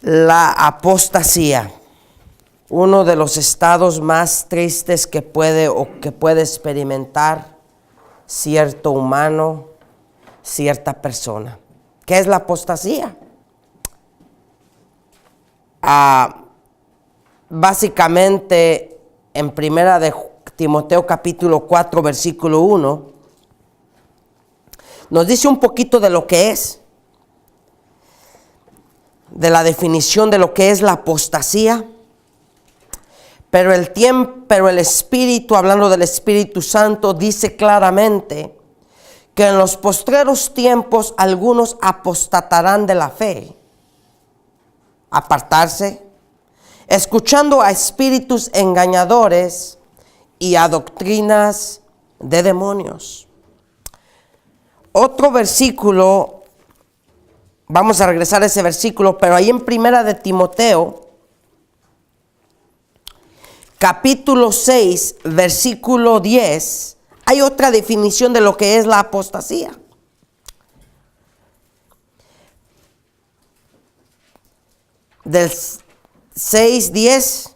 La apostasía, uno de los estados más tristes que puede experimentar cierto humano, cierta persona. ¿Qué es la apostasía? Básicamente, en primera de Timoteo capítulo 4, versículo 1, nos dice un poquito de lo que es, de la definición de lo que es la apostasía. Pero el Espíritu, hablando del Espíritu Santo, dice claramente que en los postreros tiempos algunos apostatarán de la fe, apartarse, escuchando a espíritus engañadores y a doctrinas de demonios. Otro versículo, vamos a regresar a ese versículo, pero ahí en primera de Timoteo, capítulo 6, versículo 10, hay otra definición de lo que es la apostasía. Del 6, 10,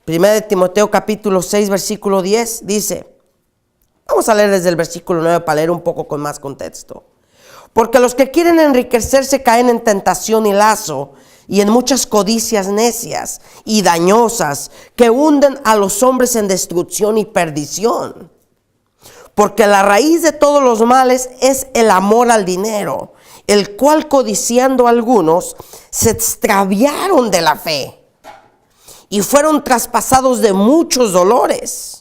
primera de Timoteo capítulo 6, versículo 10, dice, vamos a leer desde el versículo 9 para leer un poco con más contexto. Porque los que quieren enriquecerse caen en tentación y lazo, y en muchas codicias necias y dañosas que hunden a los hombres en destrucción y perdición. Porque la raíz de todos los males es el amor al dinero, el cual codiciando algunos se extraviaron de la fe y fueron traspasados de muchos dolores.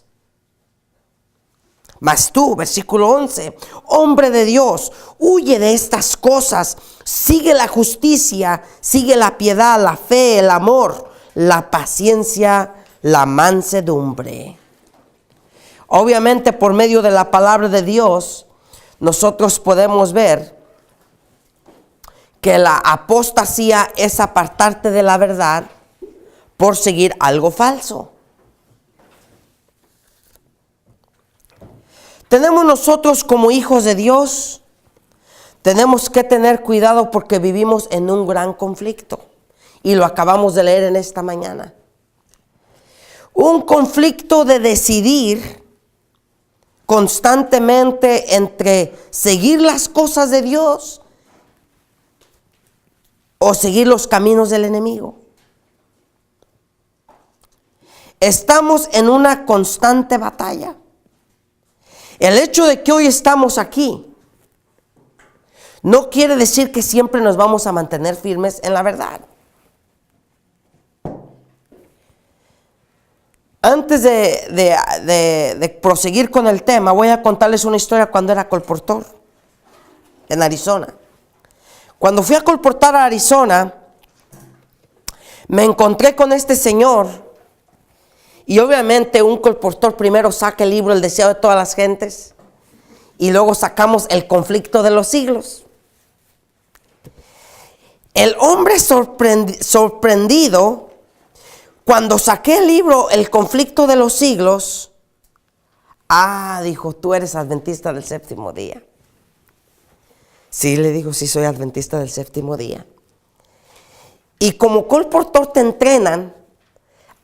Mas tú, versículo 11, hombre de Dios, huye de estas cosas, sigue la justicia, sigue la piedad, la fe, el amor, la paciencia, la mansedumbre. Obviamente, por medio de la palabra de Dios, nosotros podemos ver que la apostasía es apartarte de la verdad por seguir algo falso. Tenemos nosotros como hijos de Dios, tenemos que tener cuidado porque vivimos en un gran conflicto. Y lo acabamos de leer en esta mañana. Un conflicto de decidir constantemente entre seguir las cosas de Dios o seguir los caminos del enemigo. Estamos en una constante batalla. El hecho de que hoy estamos aquí no quiere decir que siempre nos vamos a mantener firmes en la verdad. Antes de proseguir con el tema, voy a contarles una historia cuando era colportor en Arizona. Cuando fui a colportar a Arizona, me encontré con este señor. Y obviamente un colportor primero saca el libro El deseo de todas las gentes y luego sacamos El conflicto de los siglos. El hombre sorprendido, cuando saqué el libro El conflicto de los siglos, dijo, tú eres adventista del séptimo día. Sí, le digo, sí soy adventista del séptimo día. Y como colportor te entrenan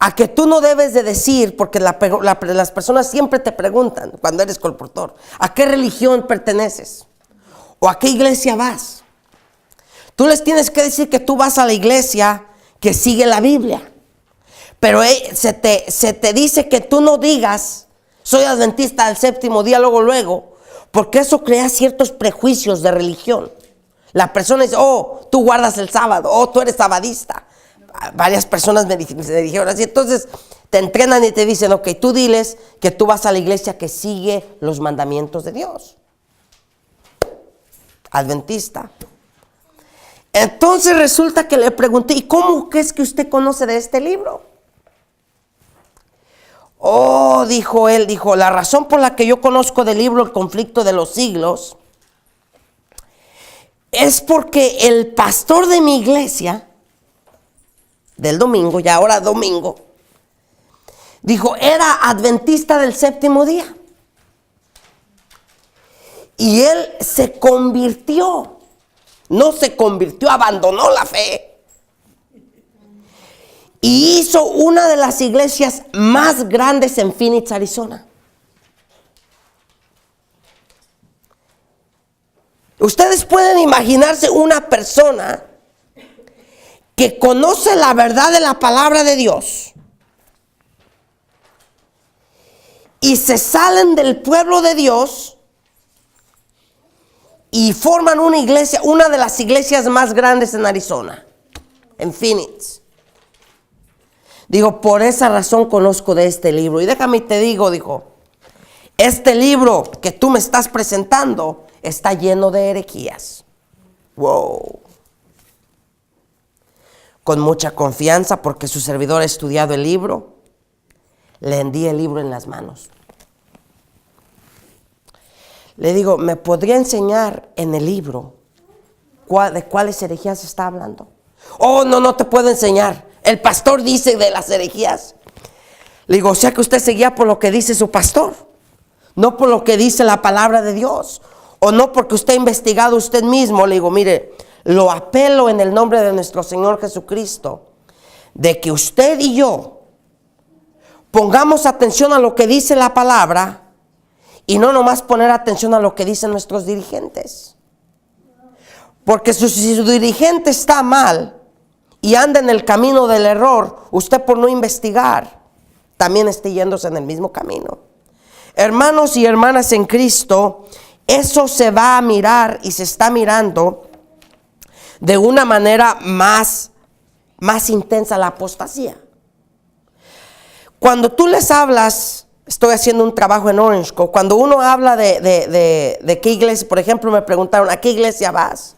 a que tú no debes de decir, porque las personas siempre te preguntan cuando eres colportor, ¿a qué religión perteneces? ¿O a qué iglesia vas? Tú les tienes que decir que tú vas a la iglesia que sigue la Biblia. Pero se te dice que tú no digas, soy adventista del séptimo día, luego, porque eso crea ciertos prejuicios de religión. La persona dice, tú guardas el sábado, tú eres sabadista. Varias personas me dijeron así. Entonces te entrenan y te dicen, ok, tú diles que tú vas a la iglesia que sigue los mandamientos de Dios. Adventista. Entonces resulta que le pregunté, ¿y cómo es que usted conoce de este libro? Dijo él, la razón por la que yo conozco del libro El conflicto de los siglos es porque el pastor de mi iglesia del domingo, y ahora domingo, dijo, era adventista del séptimo día. Y él se convirtió, no se convirtió, abandonó la fe. y hizo una de las iglesias más grandes en Phoenix, Arizona. Ustedes pueden imaginarse una persona que conoce la verdad de la palabra de Dios y se salen del pueblo de Dios y forman una iglesia, una de las iglesias más grandes en Arizona, en Phoenix. Digo, por esa razón conozco de este libro. Y déjame y te digo, dijo, este libro que tú me estás presentando está lleno de herejías. Wow. Con mucha confianza, porque su servidor ha estudiado el libro, le envié el libro en las manos. Le digo, ¿me podría enseñar en el libro de cuáles herejías está hablando? Oh, no te puedo enseñar. El pastor dice de las herejías. Le digo, o sea que usted se guía por lo que dice su pastor, no por lo que dice la palabra de Dios, o no porque usted ha investigado usted mismo. Le digo, mire, lo apelo en el nombre de nuestro Señor Jesucristo, de que usted y yo pongamos atención a lo que dice la palabra y no nomás poner atención a lo que dicen nuestros dirigentes. Porque si su dirigente está mal y anda en el camino del error, usted por no investigar también está yéndose en el mismo camino. Hermanos y hermanas en Cristo, eso se va a mirar y se está mirando de una manera más intensa, la apostasía. Cuando tú les hablas, estoy haciendo un trabajo en Orange Coast, cuando uno habla de qué iglesia, por ejemplo, me preguntaron, ¿a qué iglesia vas?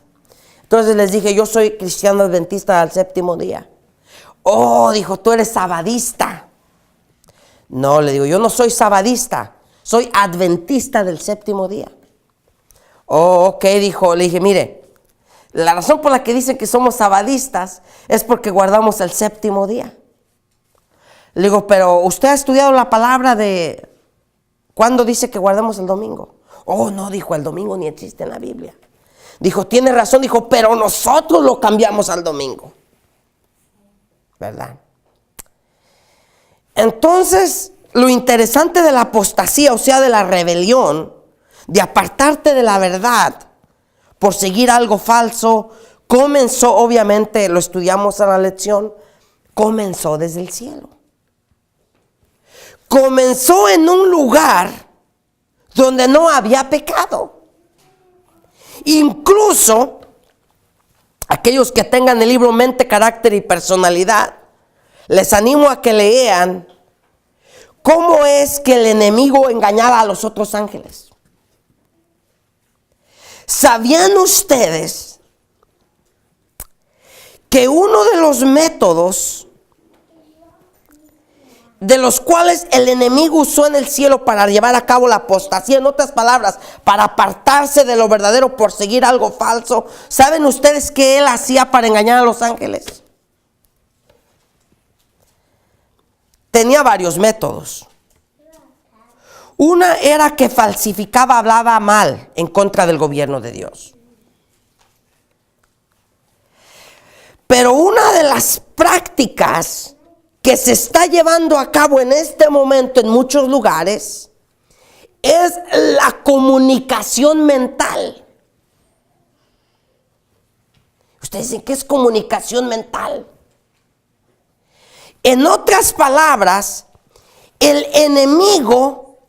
Entonces les dije, yo soy cristiano adventista del séptimo día. Oh, dijo, tú eres sabadista. No, le digo, yo no soy sabadista, soy adventista del séptimo día. Oh, ok, dijo, le dije, mire, la razón por la que dicen que somos sabadistas es porque guardamos el séptimo día. Le digo, pero usted ha estudiado la palabra de cuándo dice que guardamos el domingo. Oh, no, dijo, el domingo ni existe en la Biblia. Dijo, tiene razón, dijo, pero nosotros lo cambiamos al domingo. ¿Verdad? Entonces, lo interesante de la apostasía, o sea, de la rebelión, de apartarte de la verdad por seguir algo falso, comenzó, obviamente, lo estudiamos en la lección, comenzó desde el cielo. Comenzó en un lugar donde no había pecado. Incluso aquellos que tengan el libro Mente, Carácter y Personalidad, les animo a que lean cómo es que el enemigo engañaba a los otros ángeles. ¿Sabían ustedes que uno de los métodos de los cuales el enemigo usó en el cielo para llevar a cabo la apostasía, en otras palabras, para apartarse de lo verdadero por seguir algo falso? ¿Saben ustedes qué él hacía para engañar a los ángeles? Tenía varios métodos. Una era que falsificaba, hablaba mal en contra del gobierno de Dios. Pero una de las prácticas que se está llevando a cabo en este momento en muchos lugares es la comunicación mental. Ustedes dicen, ¿qué es comunicación mental? En otras palabras, el enemigo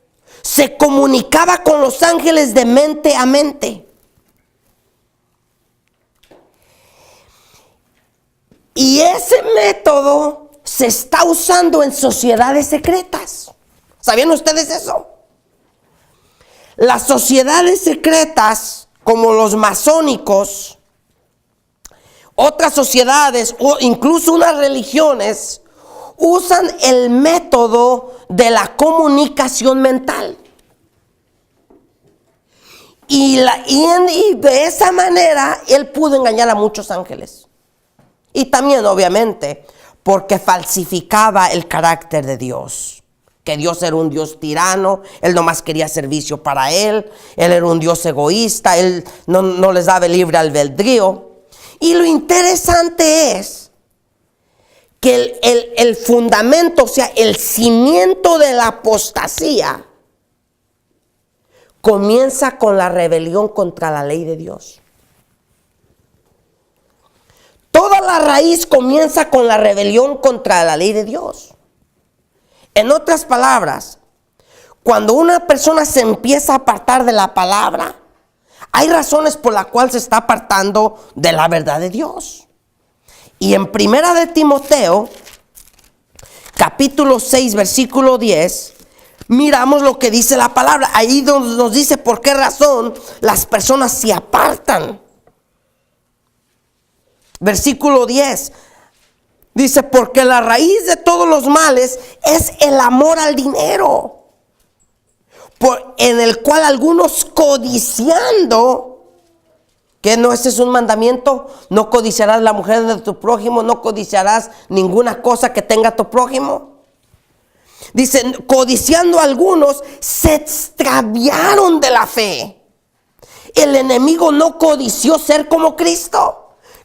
se comunicaba con los ángeles de mente a mente. Y ese método se está usando en sociedades secretas. ¿Sabían ustedes eso? Las sociedades secretas, como los masónicos, otras sociedades o incluso unas religiones, usan el método de la comunicación mental. Y de esa manera él pudo engañar a muchos ángeles. Y también, obviamente, porque falsificaba el carácter de Dios. Que Dios era un Dios tirano, Él nomás quería servicio para Él era un Dios egoísta, Él no les daba el libre albedrío. Y lo interesante es que el fundamento, o sea, el cimiento de la apostasía, comienza con la rebelión contra la ley de Dios. Toda la raíz comienza con la rebelión contra la ley de Dios. En otras palabras, cuando una persona se empieza a apartar de la palabra, hay razones por las cuales se está apartando de la verdad de Dios. Y en Primera de Timoteo, capítulo 6, versículo 10, miramos lo que dice la palabra. Ahí nos dice por qué razón las personas se apartan. Versículo 10 dice: porque la raíz de todos los males es el amor al dinero, en el cual algunos codiciando, que no, ese es un mandamiento: no codiciarás la mujer de tu prójimo, no codiciarás ninguna cosa que tenga tu prójimo. Dice, codiciando algunos se extraviaron de la fe. El enemigo no codició ser como Cristo.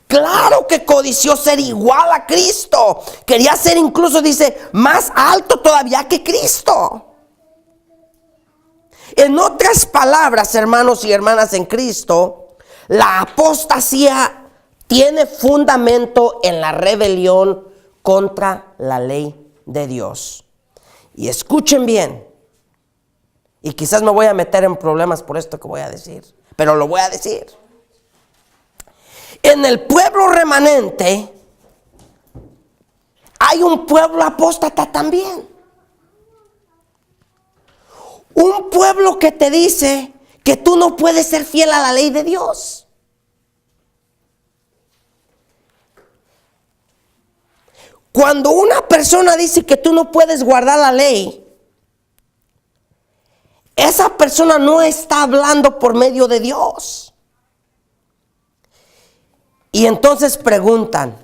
Claro que codició ser igual a Cristo. Quería ser incluso, dice, más alto todavía que Cristo. En otras palabras, hermanos y hermanas en Cristo, la apostasía tiene fundamento en la rebelión contra la ley de Dios. Y escuchen bien, y quizás me voy a meter en problemas por esto que voy a decir, pero lo voy a decir. En el pueblo remanente hay un pueblo apóstata también. Un pueblo que te dice que tú no puedes ser fiel a la ley de Dios. Cuando una persona dice que tú no puedes guardar la ley, esa persona no está hablando por medio de Dios. Y entonces preguntan,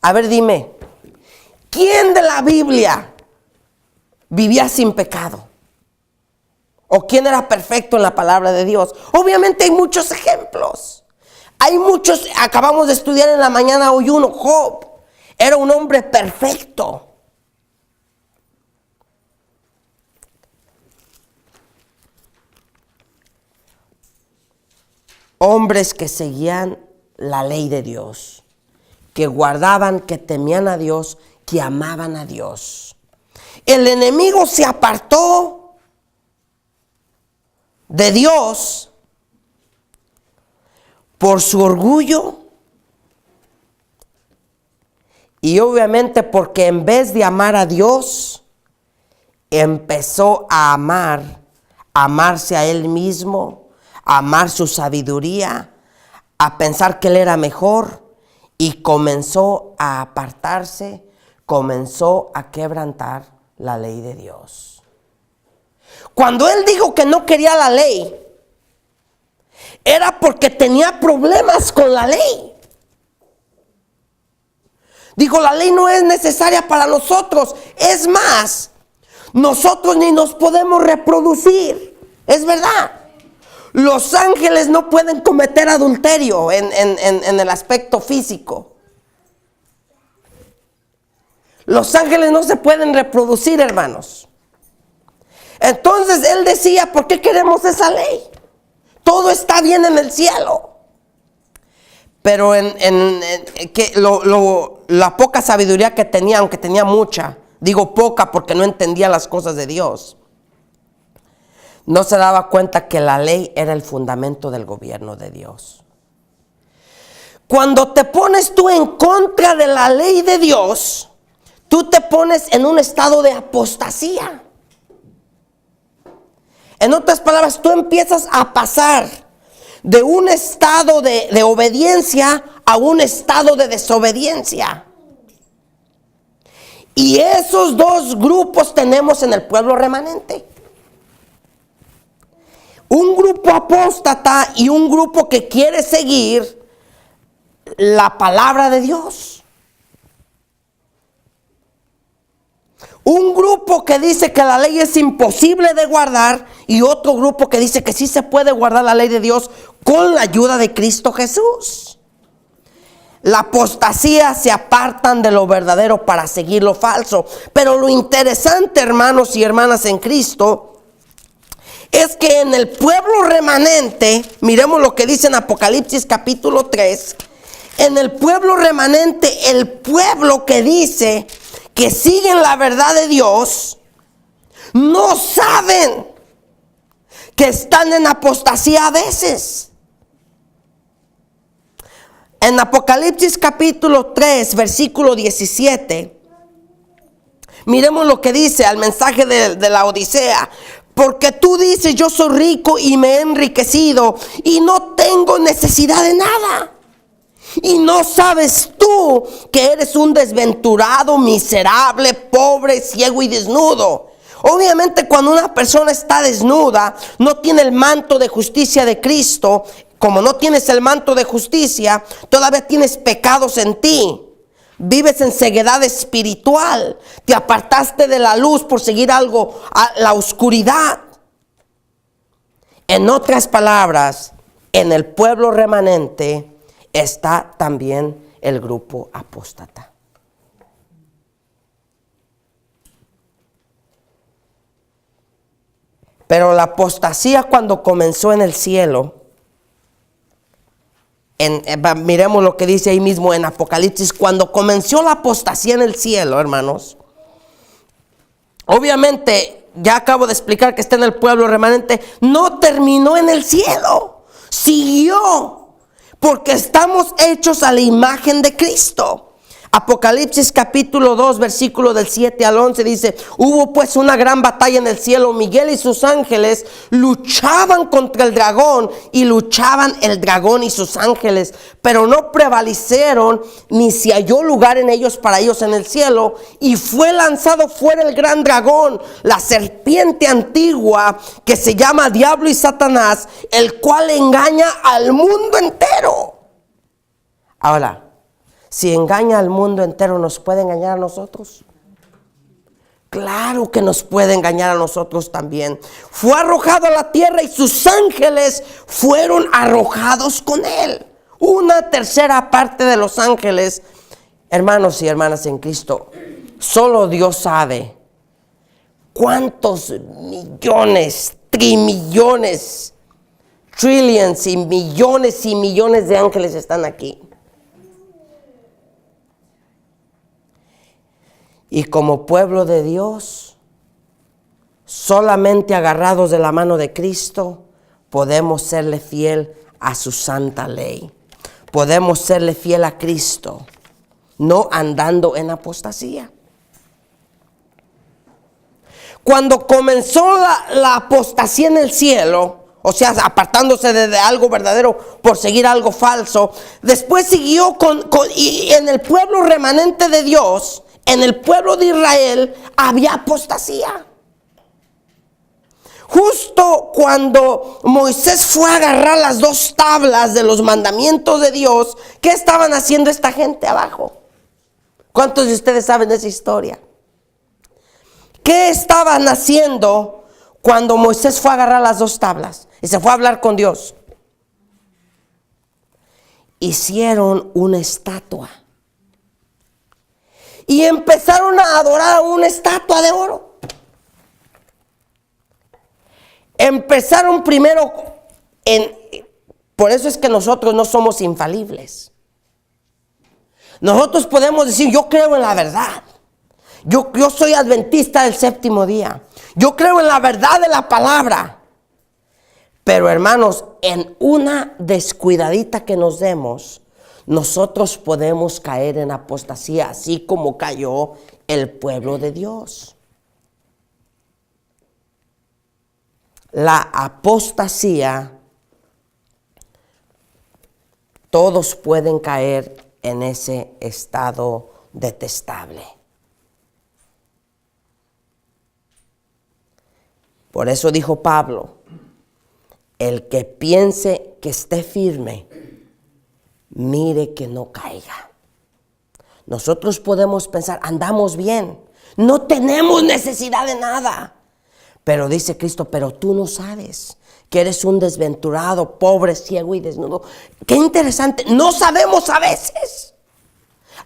a ver, dime, ¿quién de la Biblia vivía sin pecado? ¿O quién era perfecto en la palabra de Dios? Obviamente hay muchos ejemplos. Hay muchos, acabamos de estudiar en la mañana hoy uno, Job. Era un hombre perfecto. Hombres que seguían la ley de Dios, que guardaban, que temían a Dios, que amaban a Dios. El enemigo se apartó de Dios por su orgullo y obviamente porque en vez de amar a Dios, empezó a amarse a él mismo, a amar su sabiduría, a pensar que él era mejor, y comenzó a apartarse, comenzó a quebrantar la ley de Dios. Cuando él dijo que no quería la ley, era porque tenía problemas con la ley. Dijo, la ley no es necesaria para nosotros. Es más, nosotros ni nos podemos reproducir. Es verdad. Los ángeles no pueden cometer adulterio en el aspecto físico. Los ángeles no se pueden reproducir, hermanos. Entonces él decía, ¿por qué queremos esa ley? Todo está bien en el cielo. Pero la poca sabiduría que tenía, aunque tenía mucha, digo poca porque no entendía las cosas de Dios, no se daba cuenta que la ley era el fundamento del gobierno de Dios. Cuando te pones tú en contra de la ley de Dios, tú te pones en un estado de apostasía. En otras palabras, tú empiezas a pasar de un estado de obediencia a un estado de desobediencia. Y esos dos grupos tenemos en el pueblo remanente. Un grupo apóstata y un grupo que quiere seguir la palabra de Dios. Un grupo que dice que la ley es imposible de guardar y otro grupo que dice que sí se puede guardar la ley de Dios con la ayuda de Cristo Jesús. La apostasía se apartan de lo verdadero para seguir lo falso. Pero lo interesante, hermanos y hermanas en Cristo, es que en el pueblo remanente, miremos lo que dice en Apocalipsis capítulo 3, en el pueblo remanente, el pueblo que dice que siguen la verdad de Dios, no saben que están en apostasía a veces. En Apocalipsis capítulo 3, versículo 17, miremos lo que dice al mensaje de la Odisea. Porque tú dices, yo soy rico y me he enriquecido y no tengo necesidad de nada. Y no sabes tú que eres un desventurado, miserable, pobre, ciego y desnudo. Obviamente cuando una persona está desnuda, no tiene el manto de justicia de Cristo. Como no tienes el manto de justicia, todavía tienes pecados en ti. Vives en ceguedad espiritual. Te apartaste de la luz por seguir algo a la oscuridad. En otras palabras, en el pueblo remanente está también el grupo apóstata. Pero la apostasía cuando comenzó en el cielo, miremos lo que dice ahí mismo en Apocalipsis, cuando comenzó la apostasía en el cielo, hermanos, obviamente, ya acabo de explicar que está en el pueblo remanente, no terminó en el cielo, siguió, porque estamos hechos a la imagen de Cristo. Apocalipsis capítulo 2, versículo del 7 al 11 dice: hubo pues una gran batalla en el cielo. Miguel y sus ángeles luchaban contra el dragón, y luchaban el dragón y sus ángeles, pero no prevalecieron, ni se halló lugar en ellos para ellos en el cielo. Y fue lanzado fuera el gran dragón, la serpiente antigua, que se llama Diablo y Satanás, el cual engaña al mundo entero. Ahora, si engaña al mundo entero, ¿nos puede engañar a nosotros? Claro que nos puede engañar a nosotros también. Fue arrojado a la tierra y sus ángeles fueron arrojados con él. Una tercera parte de los ángeles, hermanos y hermanas en Cristo, solo Dios sabe cuántos millones, trimillones, trillions y millones de ángeles están aquí. Y como pueblo de Dios, solamente agarrados de la mano de Cristo, podemos serle fiel a su santa ley. Podemos serle fiel a Cristo, no andando en apostasía. Cuando comenzó la apostasía en el cielo, o sea, apartándose de algo verdadero por seguir algo falso, después siguió y en el pueblo remanente de Dios, en el pueblo de Israel, había apostasía. Justo cuando Moisés fue a agarrar las dos tablas de los mandamientos de Dios, ¿qué estaban haciendo esta gente abajo? ¿Cuántos de ustedes saben esa historia? ¿Qué estaban haciendo cuando Moisés fue a agarrar las dos tablas y se fue a hablar con Dios? Hicieron una estatua. Y empezaron a adorar a una estatua de oro. Empezaron primero por eso es que nosotros no somos infalibles. Nosotros podemos decir, yo creo en la verdad. Yo soy adventista del séptimo día. Yo creo en la verdad de la palabra. Pero hermanos, en una descuidadita que nos demos, nosotros podemos caer en apostasía, así como cayó el pueblo de Dios. La apostasía, todos pueden caer en ese estado detestable. Por eso dijo Pablo: el que piense que esté firme, mire que no caiga. Nosotros podemos pensar, andamos bien, no tenemos necesidad de nada. Pero dice Cristo, pero tú no sabes que eres un desventurado, pobre, ciego y desnudo. Qué interesante, no sabemos a veces.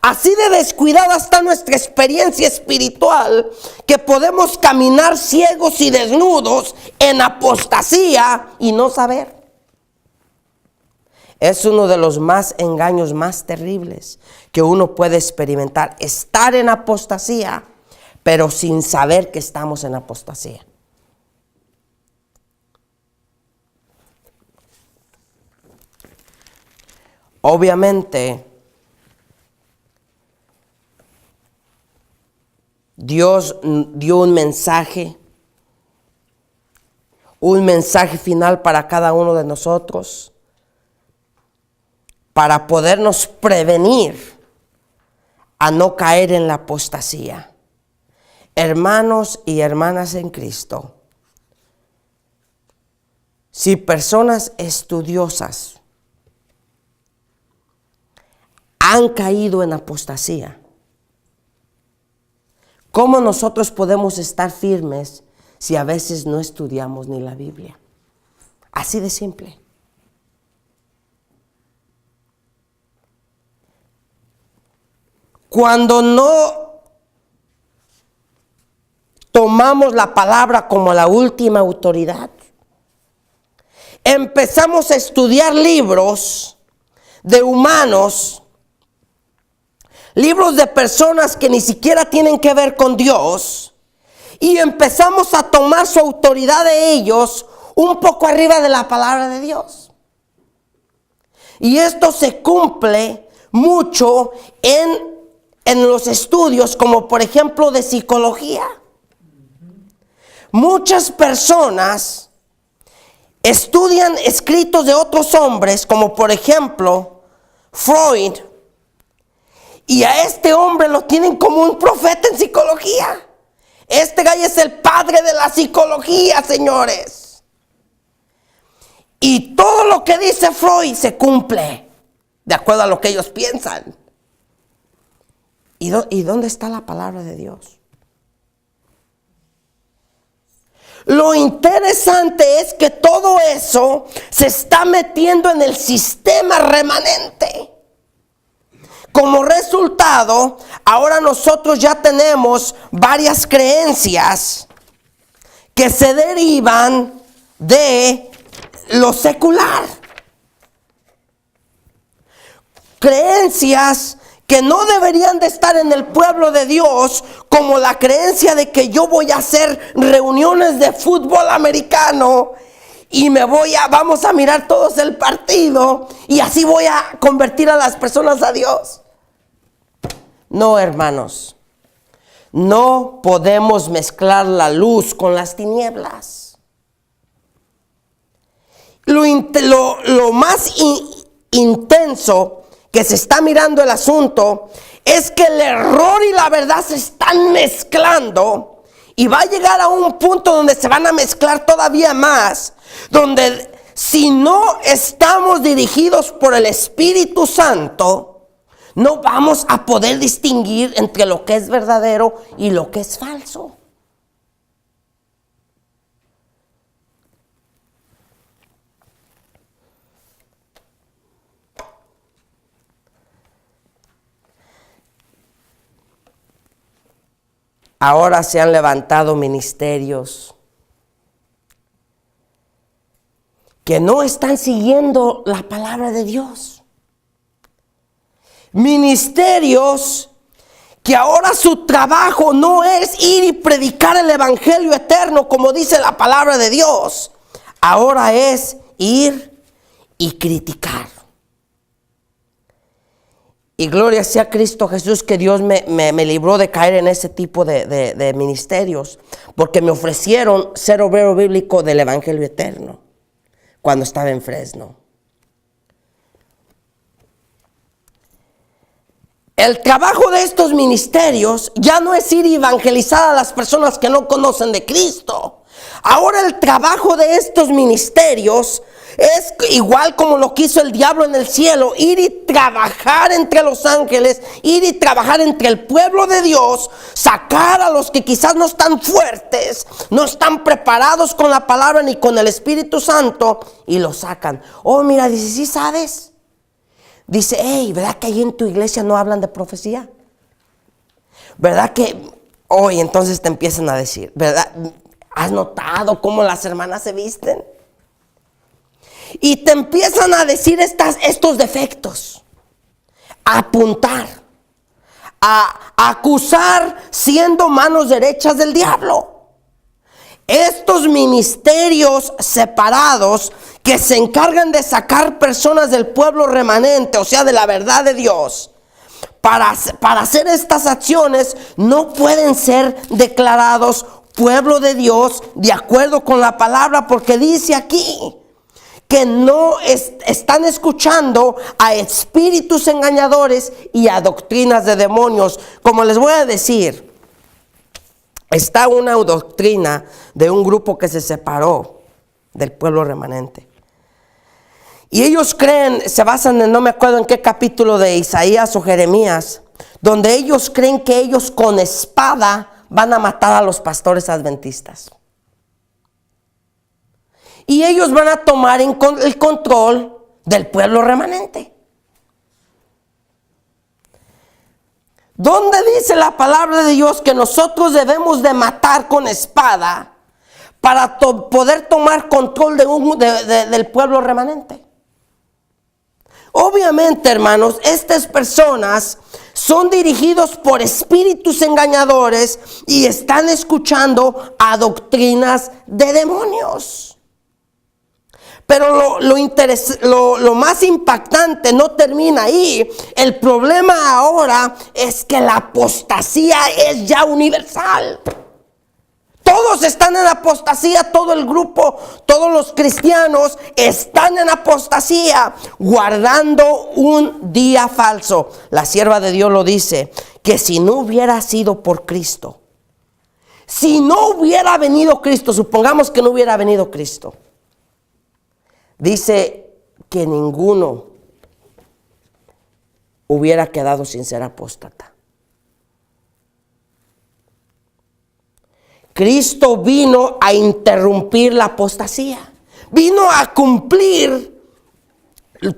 Así de descuidada está nuestra experiencia espiritual que podemos caminar ciegos y desnudos en apostasía y no saber. Es uno de los engaños más terribles que uno puede experimentar. Estar en apostasía, pero sin saber que estamos en apostasía. Obviamente, Dios dio un mensaje final para cada uno de nosotros, para podernos prevenir a no caer en la apostasía. Hermanos y hermanas en Cristo, si personas estudiosas han caído en apostasía, ¿cómo nosotros podemos estar firmes si a veces no estudiamos ni la Biblia? Así de simple. Cuando no tomamos la palabra como la última autoridad, empezamos a estudiar libros de humanos, libros de personas que ni siquiera tienen que ver con Dios, y empezamos a tomar su autoridad de ellos un poco arriba de la palabra de Dios. Y esto se cumple mucho en los estudios, como por ejemplo de psicología. Muchas personas estudian escritos de otros hombres, como por ejemplo Freud, y a este hombre lo tienen como un profeta en psicología. Este gallo es el padre de la psicología, señores. Y todo lo que dice Freud se cumple de acuerdo a lo que ellos piensan. ¿Y dónde está la palabra de Dios? Lo interesante es que todo eso se está metiendo en el sistema remanente. Como resultado, ahora nosotros ya tenemos varias creencias que se derivan de lo secular. Creencias que no deberían de estar en el pueblo de Dios, como la creencia de que yo voy a hacer reuniones de fútbol americano y vamos a mirar todos el partido y así voy a convertir a las personas a Dios. No, hermanos, no podemos mezclar la luz con las tinieblas. Lo más intenso que se está mirando el asunto es que el error y la verdad se están mezclando, y va a llegar a un punto donde se van a mezclar todavía más, donde si no estamos dirigidos por el Espíritu Santo, no vamos a poder distinguir entre lo que es verdadero y lo que es falso. Ahora se han levantado ministerios que no están siguiendo la palabra de Dios. Ministerios que ahora su trabajo no es ir y predicar el evangelio eterno como dice la palabra de Dios. Ahora es ir y criticar. Y gloria sea a Cristo Jesús, que Dios me libró de caer en ese tipo de ministerios, porque me ofrecieron ser obrero bíblico del evangelio eterno cuando estaba en Fresno. El trabajo de estos ministerios ya no es ir y evangelizar a las personas que no conocen de Cristo. Ahora el trabajo de estos ministerios Es igual como lo que hizo el diablo en el cielo, ir y trabajar entre los ángeles, ir y trabajar entre el pueblo de Dios, sacar a los que quizás no están fuertes, no están preparados con la palabra ni con el Espíritu Santo, y los sacan. Oh, mira, dice, ¿sí sabes? Dice, hey, ¿verdad que ahí en tu iglesia no hablan de profecía? ¿Verdad que hoy entonces te empiezan a decir, ¿verdad? ¿Has notado cómo las hermanas se visten? Y te empiezan a decir estos defectos, a apuntar, a acusar siendo manos derechas del diablo. Estos ministerios separados que se encargan de sacar personas del pueblo remanente, o sea, de la verdad de Dios, para hacer estas acciones, no pueden ser declarados pueblo de Dios de acuerdo con la palabra, porque dice aquí que no están escuchando a espíritus engañadores y a doctrinas de demonios. Como les voy a decir, está una doctrina de un grupo que se separó del pueblo remanente. Y ellos creen, se basan en, no me acuerdo en qué capítulo de Isaías o Jeremías, donde ellos creen que ellos con espada van a matar a los pastores adventistas. Y ellos van a tomar el control del pueblo remanente. ¿Dónde dice la palabra de Dios que nosotros debemos de matar con espada para poder tomar control del pueblo remanente? Obviamente, hermanos, estas personas son dirigidos por espíritus engañadores y están escuchando a doctrinas de demonios. Pero lo más impactante no termina ahí. El problema ahora es que la apostasía es ya universal. Todos están en apostasía, todo el grupo, todos los cristianos están en apostasía, guardando un día falso. La sierva de Dios lo dice, que si no hubiera sido por Cristo, si no hubiera venido Cristo, supongamos que no hubiera venido Cristo, dice que ninguno hubiera quedado sin ser apóstata. Cristo vino a interrumpir la apostasía. Vino a cumplir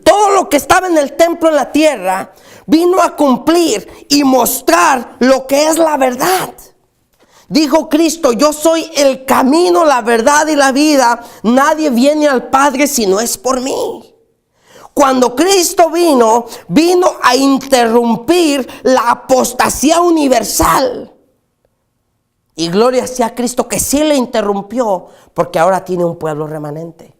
todo lo que estaba en el templo en la tierra. Vino a cumplir y mostrar lo que es la verdad. Dijo Cristo, yo soy el camino, la verdad y la vida. Nadie viene al Padre si no es por mí. Cuando Cristo vino a interrumpir la apostasía universal. Y gloria sea a Cristo que sí le interrumpió, porque ahora tiene un pueblo remanente.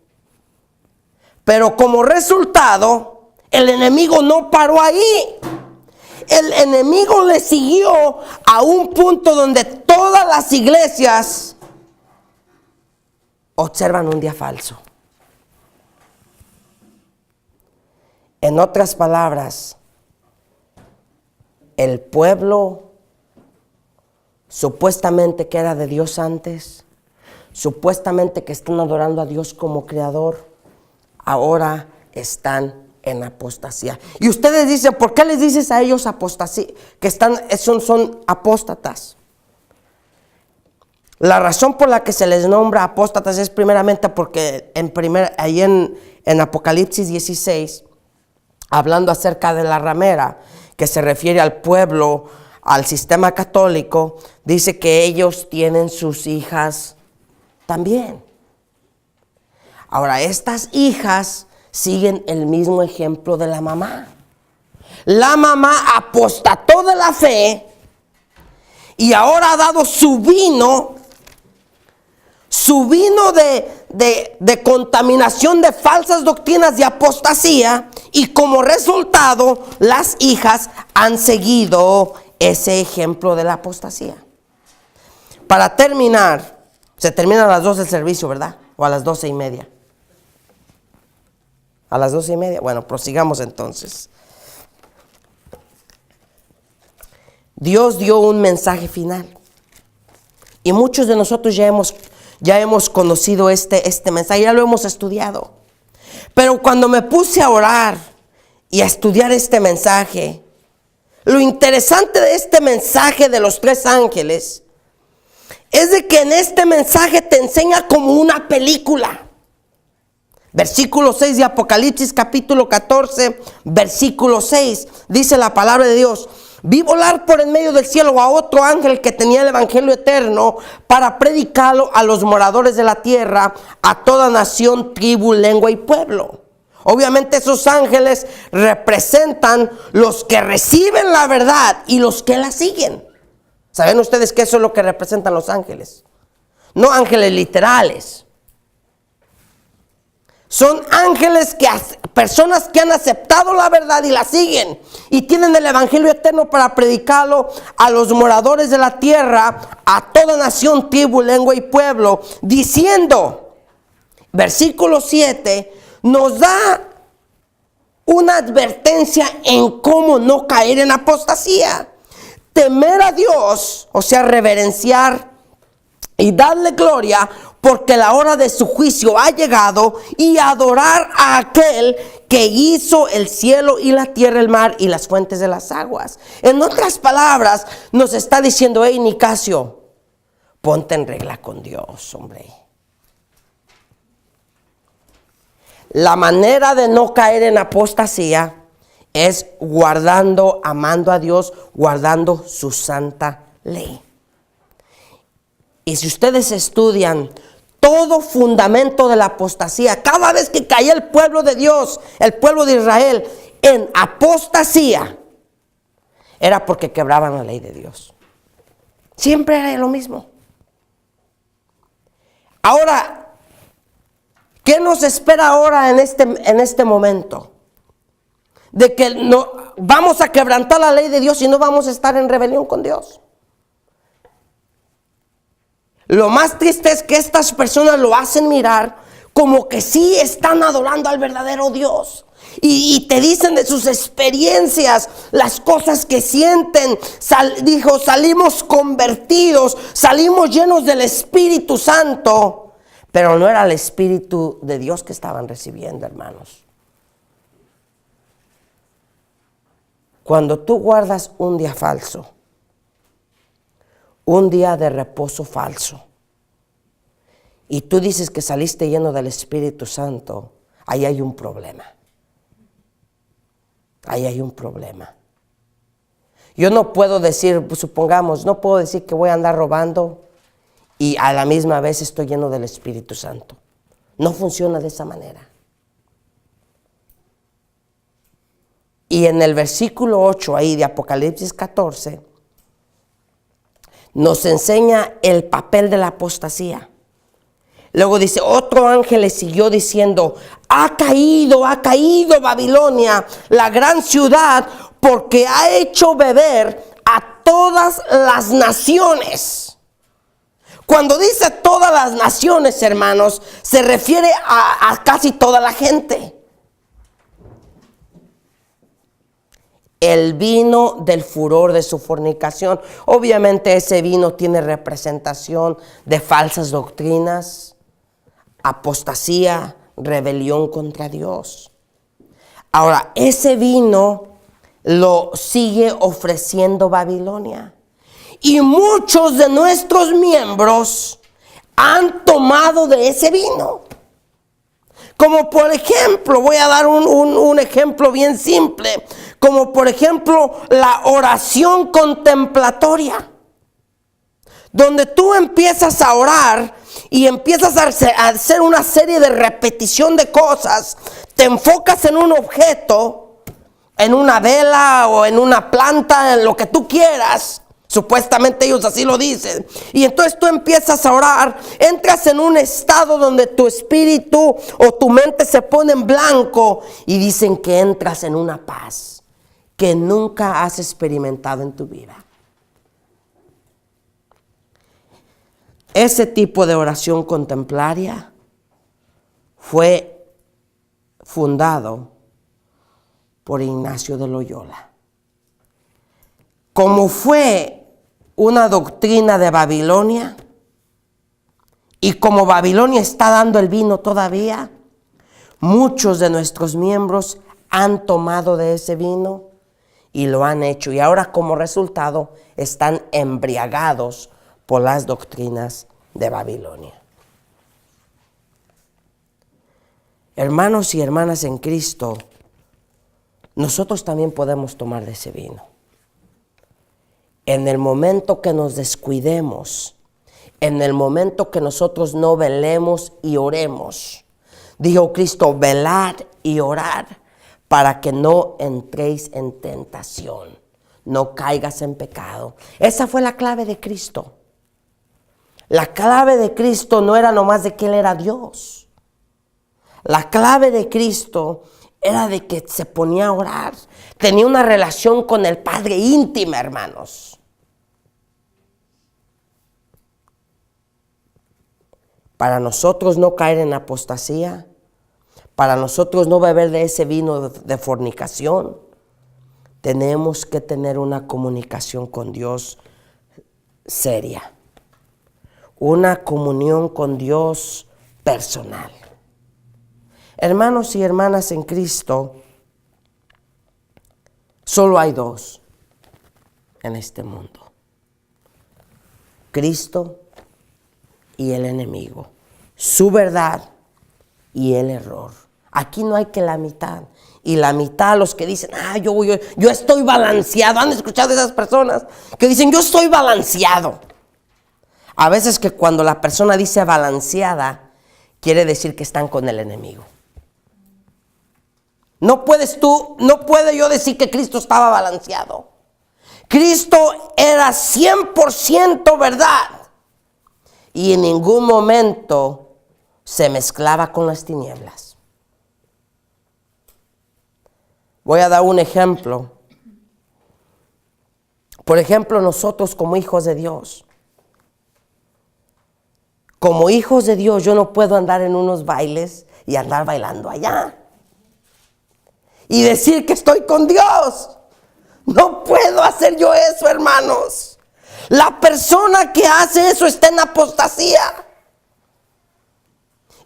Pero como resultado, el enemigo no paró ahí. El enemigo le siguió a un punto donde todas las iglesias observan un día falso. En otras palabras, el pueblo supuestamente que era de Dios antes, supuestamente que están adorando a Dios como creador, ahora están en apostasía. Y ustedes dicen, ¿por qué les dices a ellos apostasía? Que son apóstatas. La razón por la que se les nombra apóstatas es primeramente porque ahí en Apocalipsis 16, hablando acerca de la ramera, que se refiere al pueblo, al sistema católico, dice que ellos tienen sus hijas también. Ahora, estas hijas siguen el mismo ejemplo de la mamá. La mamá apostató de la fe y ahora ha dado su vino de contaminación de falsas doctrinas de apostasía, y como resultado las hijas han seguido ese ejemplo de la apostasía. Para terminar, se termina a las 12 el servicio, ¿verdad? O a las 12:30. A las 12:30. Bueno, prosigamos entonces. Dios dio un mensaje final. Y muchos de nosotros ya hemos conocido este mensaje, ya lo hemos estudiado. Pero cuando me puse a orar y a estudiar este mensaje, lo interesante de este mensaje de los 3 ángeles es de que en este mensaje te enseña como una película. Versículo 6 de Apocalipsis capítulo 14, versículo 6, dice la palabra de Dios: vi volar por en medio del cielo a otro ángel que tenía el evangelio eterno para predicarlo a los moradores de la tierra, a toda nación, tribu, lengua y pueblo. Obviamente esos ángeles representan los que reciben la verdad y los que la siguen. ¿Saben ustedes que eso es lo que representan los ángeles? No ángeles literales. Son ángeles personas que han aceptado la verdad y la siguen. Y tienen el evangelio eterno para predicarlo a los moradores de la tierra, a toda nación, tribu, lengua y pueblo. Diciendo, versículo 7, nos da una advertencia en cómo no caer en apostasía. Temer a Dios, o sea, reverenciar y darle gloria, porque la hora de su juicio ha llegado, y adorar a aquel que hizo el cielo y la tierra, el mar y las fuentes de las aguas. En otras palabras, nos está diciendo: hey, Nicasio, ponte en regla con Dios, hombre. La manera de no caer en apostasía es guardando, amando a Dios, guardando su santa ley. Y si ustedes estudian todo fundamento de la apostasía, cada vez que caía el pueblo de Dios, el pueblo de Israel, en apostasía, era porque quebraban la ley de Dios. Siempre era lo mismo. Ahora, ¿qué nos espera ahora en este momento? De que no vamos a quebrantar la ley de Dios y no vamos a estar en rebelión con Dios. Lo más triste es que estas personas lo hacen mirar como que sí están adorando al verdadero Dios. Y te dicen de sus experiencias, las cosas que sienten. Salimos convertidos, salimos llenos del Espíritu Santo. Pero no era el Espíritu de Dios que estaban recibiendo, hermanos. Cuando tú guardas un día falso, un día de reposo falso, y tú dices que saliste lleno del Espíritu Santo, ahí hay un problema. Ahí hay un problema. Yo no puedo decir, supongamos, no puedo decir que voy a andar robando y a la misma vez estoy lleno del Espíritu Santo. No funciona de esa manera. Y en el versículo 8 ahí de Apocalipsis 14, nos enseña el papel de la apostasía. Luego dice: otro ángel le siguió diciendo: ha caído Babilonia, la gran ciudad, porque ha hecho beber a todas las naciones. Cuando dice todas las naciones, hermanos, se refiere a casi toda la gente. El vino del furor de su fornicación. Obviamente ese vino tiene representación de falsas doctrinas, apostasía, rebelión contra Dios. Ahora, ese vino lo sigue ofreciendo Babilonia. Y muchos de nuestros miembros han tomado de ese vino. Como por ejemplo, voy a dar un ejemplo bien simple. Como por ejemplo, la oración contemplatoria. Donde tú empiezas a orar y empiezas a hacer una serie de repetición de cosas. Te enfocas en un objeto, en una vela o en una planta, en lo que tú quieras. Supuestamente ellos así lo dicen. Y entonces tú empiezas a orar, entras en un estado donde tu espíritu o tu mente se pone en blanco y dicen que entras en una paz que nunca has experimentado en tu vida. Ese tipo de oración contemplaria fue fundado por Ignacio de Loyola. Como fue una doctrina de Babilonia, y como Babilonia está dando el vino todavía, Muchos de nuestros miembros han tomado de ese vino y lo han hecho. Y ahora como resultado están embriagados por las doctrinas de Babilonia. Hermanos y hermanas en Cristo, nosotros también podemos tomar de ese vino. En el momento que nos descuidemos, en el momento que nosotros no velemos y oremos, dijo Cristo, velad y orad para que no entréis en tentación, no caigas en pecado. Esa fue la clave de Cristo. La clave de Cristo no era nomás de que Él era Dios. La clave de Cristo era de que se ponía a orar. Tenía una relación con el Padre íntima, hermanos. Para nosotros no caer en apostasía, para nosotros no beber de ese vino de fornicación, tenemos que tener una comunicación con Dios seria. Una comunión con Dios personal. Hermanos y hermanas en Cristo, solo hay dos en este mundo: Cristo y el enemigo, su verdad y el error. Aquí no hay que la mitad. Y la mitad, los que dicen, yo estoy balanceado. ¿Han escuchado esas personas que dicen, yo estoy balanceado? A veces que cuando la persona dice balanceada, quiere decir que están con el enemigo. No puedo yo decir que Cristo estaba balanceado. Cristo era 100% verdad. Y en ningún momento se mezclaba con las tinieblas. Voy a dar un ejemplo. Por ejemplo, nosotros como hijos de Dios. Como hijos de Dios, yo no puedo andar en unos bailes y andar bailando allá. Y decir que estoy con Dios. No puedo hacer yo eso, hermanos. La persona que hace eso está en apostasía.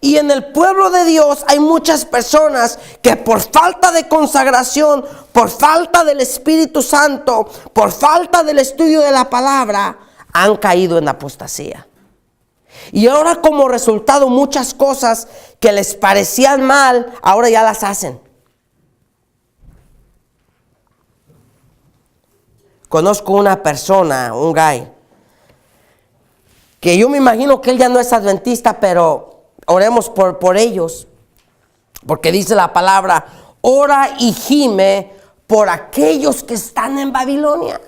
Y en el pueblo de Dios hay muchas personas que por falta de consagración, por falta del Espíritu Santo, por falta del estudio de la palabra, han caído en apostasía. Y ahora como resultado muchas cosas que les parecían mal, ahora ya las hacen. Conozco una persona, un guy, que yo me imagino que él ya no es adventista, pero oremos por ellos. Porque dice la palabra, ora y gime por aquellos que están en Babilonia.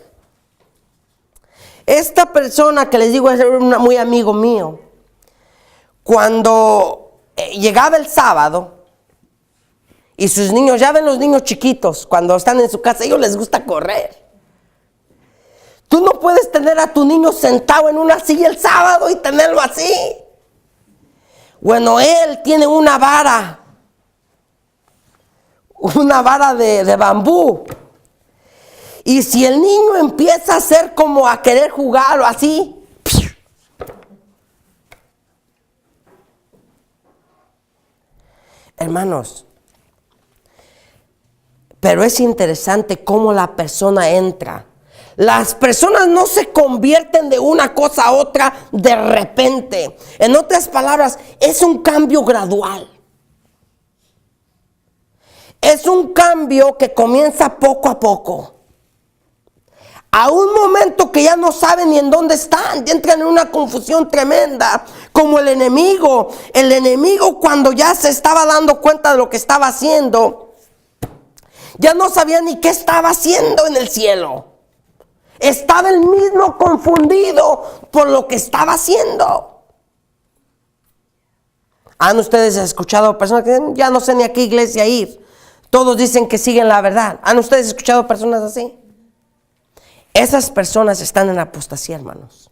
Esta persona que les digo es muy amigo mío. Cuando llegaba el sábado y sus niños, ya ven los niños chiquitos, cuando están en su casa, a ellos les gusta correr. Tú no puedes tener a tu niño sentado en una silla el sábado y tenerlo así. Bueno, él tiene una vara de bambú. Y si el niño empieza a hacer como a querer jugar o así, hermanos, pero es interesante cómo la persona entra. Las personas no se convierten de una cosa a otra de repente. En otras palabras, es un cambio gradual. Es un cambio que comienza poco a poco. A un momento que ya no saben ni en dónde están, entran en una confusión tremenda, como el enemigo. El enemigo, cuando ya se estaba dando cuenta de lo que estaba haciendo, ya no sabía ni qué estaba haciendo en el cielo. Estaba él mismo confundido por lo que estaba haciendo. ¿Han ustedes escuchado personas que dicen, ya no sé ni a qué iglesia ir? Todos dicen que siguen la verdad. ¿Han ustedes escuchado personas así? Esas personas están en apostasía, hermanos.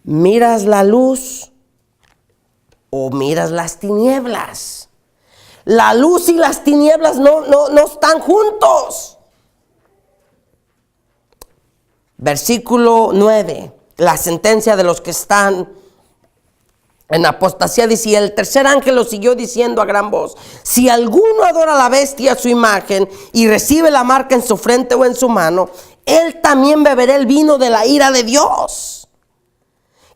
¿Miras la luz o miras las tinieblas? La luz y las tinieblas no están juntos. Versículo 9. La sentencia de los que están En apostasía dice, y el tercer ángel lo siguió diciendo a gran voz: si alguno adora a la bestia, a su imagen, y recibe la marca en su frente o en su mano, él también beberá el vino de la ira de Dios,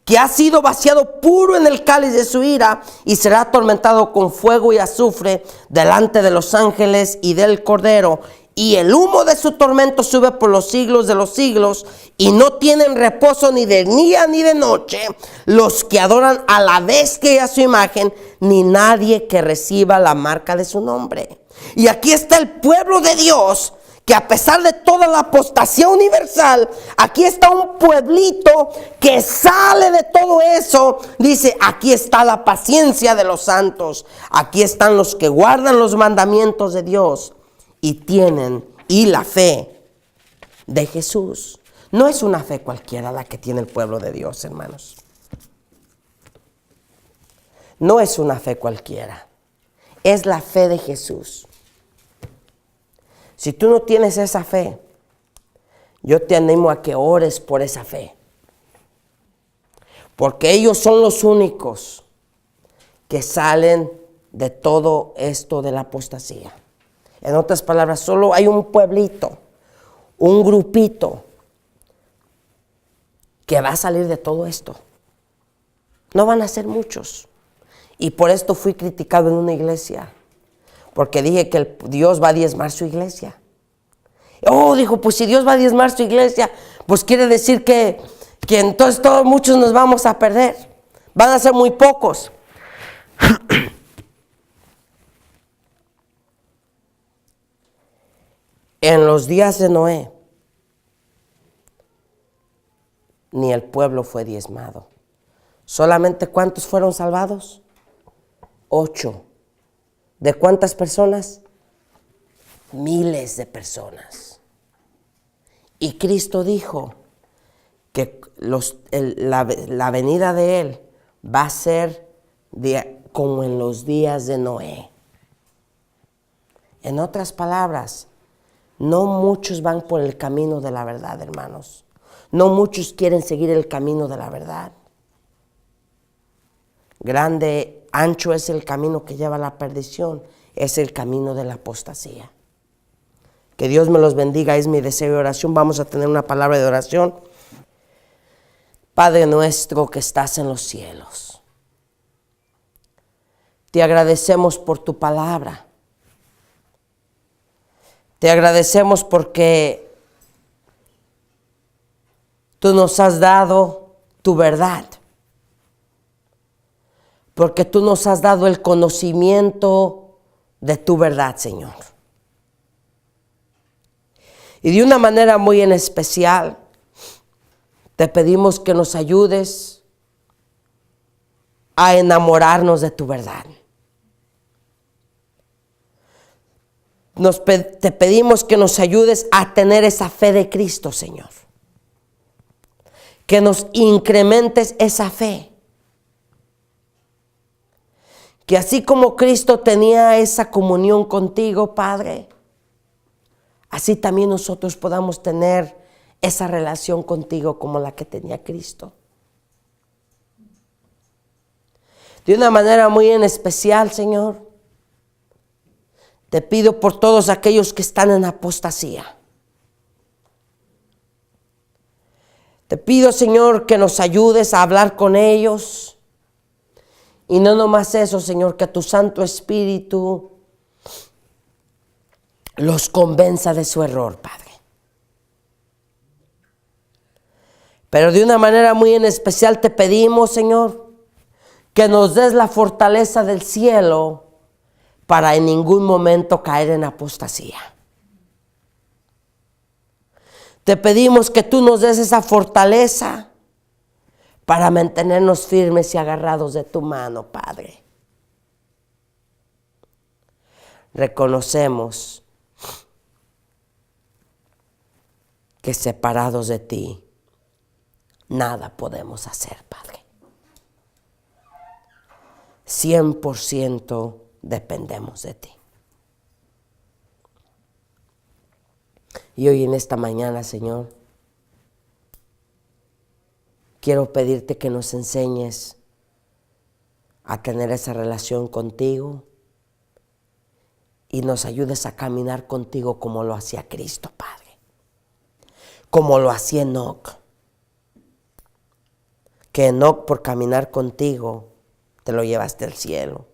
que ha sido vaciado puro en el cáliz de su ira, y será atormentado con fuego y azufre delante de los ángeles y del Cordero. Y el humo de su tormento sube por los siglos de los siglos, y no tienen reposo ni de día ni de noche los que adoran a la bestia y a su imagen, ni nadie que reciba la marca de su nombre. Y aquí está el pueblo de Dios, que a pesar de toda la apostasía universal, aquí está un pueblito que sale de todo eso. Dice, aquí está la paciencia de los santos, aquí están los que guardan los mandamientos de Dios y tienen la fe de Jesús. No es una fe cualquiera la que tiene el pueblo de Dios, hermanos. No es una fe cualquiera, es la fe de Jesús. Si tú no tienes esa fe, yo te animo a que ores por esa fe, porque ellos son los únicos que salen de todo esto de la apostasía. En otras palabras, solo hay un pueblito, un grupito que va a salir de todo esto. No van a ser muchos. Y por esto fui criticado en una iglesia, porque dije que Dios va a diezmar su iglesia. Oh, dijo, pues si Dios va a diezmar su iglesia, pues quiere decir que entonces todos muchos nos vamos a perder. Van a ser muy pocos. En los días de Noé, ni el pueblo fue diezmado. ¿Solamente cuántos fueron salvados? 8. ¿De cuántas personas? Miles de personas. Y Cristo dijo que la venida de Él va a ser como en los días de Noé. En otras palabras, no muchos van por el camino de la verdad, hermanos. No muchos quieren seguir el camino de la verdad. Grande, ancho es el camino que lleva a la perdición, es el camino de la apostasía. Que Dios me los bendiga, es mi deseo y oración. Vamos a tener una palabra de oración. Padre nuestro que estás en los cielos, te agradecemos por tu palabra. Te agradecemos porque tú nos has dado tu verdad, porque tú nos has dado el conocimiento de tu verdad, Señor. Y de una manera muy en especial, te pedimos que nos ayudes a enamorarnos de tu verdad. Te pedimos que nos ayudes a tener esa fe de Cristo, Señor. Que nos incrementes esa fe. Que así como Cristo tenía esa comunión contigo, Padre, así también nosotros podamos tener esa relación contigo como la que tenía Cristo. De una manera muy en especial, Señor, te pido por todos aquellos que están en apostasía. Te pido, Señor, que nos ayudes a hablar con ellos. Y no nomás eso, Señor, que tu Santo Espíritu los convenza de su error, Padre. Pero de una manera muy en especial te pedimos, Señor, que nos des la fortaleza del cielo para en ningún momento caer en apostasía. Te pedimos que tú nos des esa fortaleza para mantenernos firmes y agarrados de tu mano, Padre. Reconocemos que separados de ti, nada podemos hacer, Padre. 100% dependemos de ti. Y hoy en esta mañana, Señor, quiero pedirte que nos enseñes a tener esa relación contigo y nos ayudes a caminar contigo como lo hacía Cristo, Padre, como lo hacía Enoc. Que Enoc, por caminar contigo, te lo llevaste al cielo,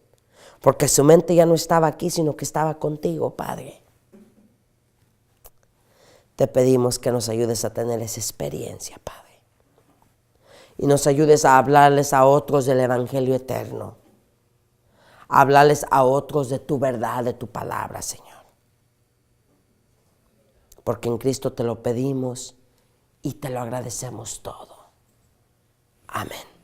porque su mente ya no estaba aquí, sino que estaba contigo, Padre. Te pedimos que nos ayudes a tener esa experiencia, Padre, y nos ayudes a hablarles a otros del Evangelio eterno, a hablarles a otros de tu verdad, de tu palabra, Señor. Porque en Cristo te lo pedimos y te lo agradecemos todo. Amén.